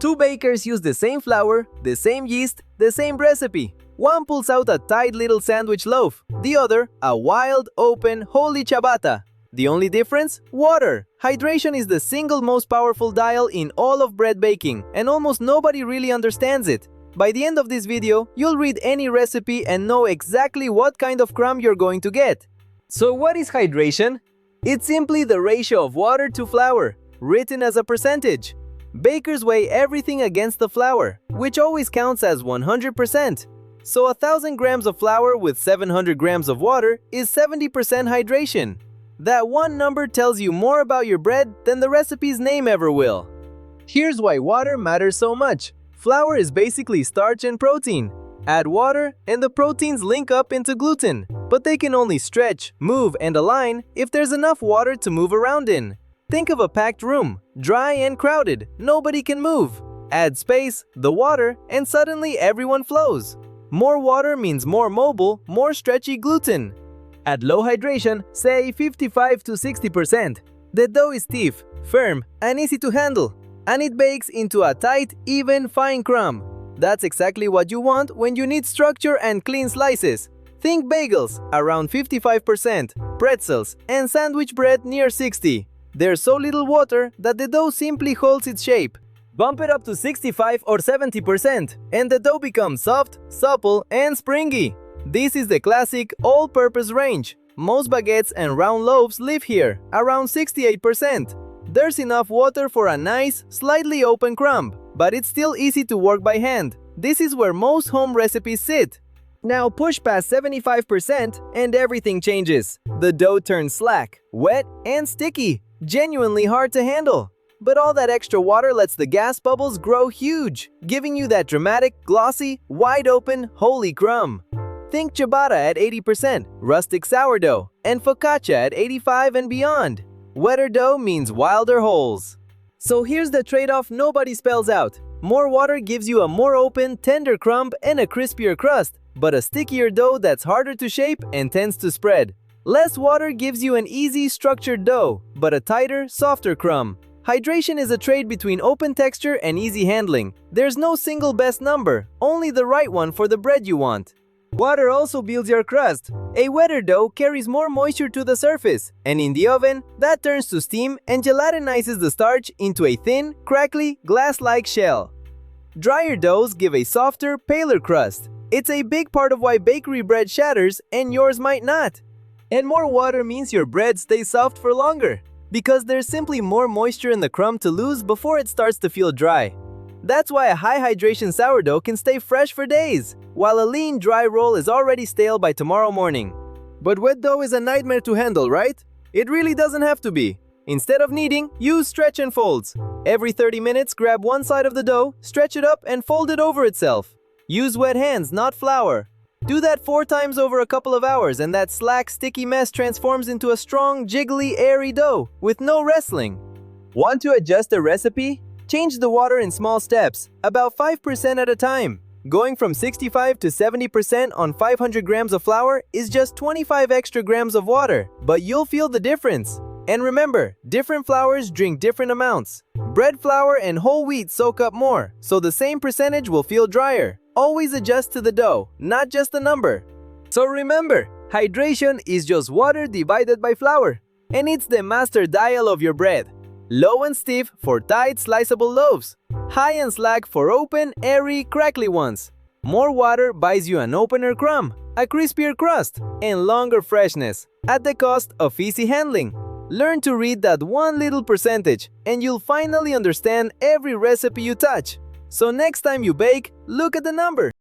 Two bakers use the same flour, the same yeast, the same recipe. One pulls out a tight little sandwich loaf, the other a wild, open, holy ciabatta. The only difference? Water. Hydration is the single most powerful dial in all of bread baking, and almost nobody really understands it. By the end of this video, you'll read any recipe and know exactly what kind of crumb you're going to get. So what is hydration? It's simply the ratio of water to flour, written as a percentage. Bakers weigh everything against the flour, which always counts as 100%. So 1,000 grams of flour with 700 grams of water is 70% hydration. That one number tells you more about your bread than the recipe's name ever will. Here's why water matters so much. Flour is basically starch and protein. Add water, and the proteins link up into gluten. But they can only stretch, move, and align if there's enough water to move around in. Think of a packed room, dry and crowded, nobody can move. Add space, the water, and suddenly everyone flows. More water means more mobile, more stretchy gluten. At low hydration, say 55 to 60%, the dough is stiff, firm, and easy to handle, and it bakes into a tight, even, fine crumb. That's exactly what you want when you need structure and clean slices. Think bagels, around 55%, pretzels, and sandwich bread near 60%. There's so little water that the dough simply holds its shape. Bump it up to 65 or 70%, and the dough becomes soft, supple, and springy. This is the classic all-purpose range. Most baguettes and round loaves live here, around 68%. There's enough water for a nice, slightly open crumb, but it's still easy to work by hand. This is where most home recipes sit. Now push past 75% and everything changes. The dough turns slack, wet, and sticky. Genuinely hard to handle. But all that extra water lets the gas bubbles grow huge, giving you that dramatic, glossy, wide-open, holy crumb. Think ciabatta at 80%, rustic sourdough, and focaccia at 85 and beyond. Wetter dough means wilder holes. So here's the trade-off nobody spells out. More water gives you a more open, tender crumb and a crispier crust, but a stickier dough that's harder to shape and tends to spread. Less water gives you an easy, structured dough, but a tighter, softer crumb. Hydration is a trade between open texture and easy handling. There's no single best number, only the right one for the bread you want. Water also builds your crust. A wetter dough carries more moisture to the surface, and in the oven, that turns to steam and gelatinizes the starch into a thin, crackly, glass-like shell. Drier doughs give a softer, paler crust. It's a big part of why bakery bread shatters and yours might not. And more water means your bread stays soft for longer, because there's simply more moisture in the crumb to lose before it starts to feel dry. That's why a high hydration sourdough can stay fresh for days, while a lean, dry roll is already stale by tomorrow morning. But wet dough is a nightmare to handle, right? It really doesn't have to be. Instead of kneading, use stretch and folds. Every 30 minutes, grab one side of the dough, stretch it up, and fold it over itself. Use wet hands, not flour. Do that 4 times over a couple of hours, and that slack, sticky mess transforms into a strong, jiggly, airy dough with no wrestling. Want to adjust the recipe? Change the water in small steps, about 5% at a time. Going from 65 to 70% on 500 grams of flour is just 25 extra grams of water, but you'll feel the difference. And remember, different flours drink different amounts. Bread flour and whole wheat soak up more, so the same percentage will feel drier. Always adjust to the dough, not just the number. So remember, hydration is just water divided by flour, and it's the master dial of your bread. Low and stiff for tight, sliceable loaves. High and slack for open, airy, crackly ones. More water buys you an opener crumb, a crispier crust, and longer freshness, at the cost of easy handling. Learn to read that one little percentage, and you'll finally understand every recipe you touch. So next time you bake, look at the number.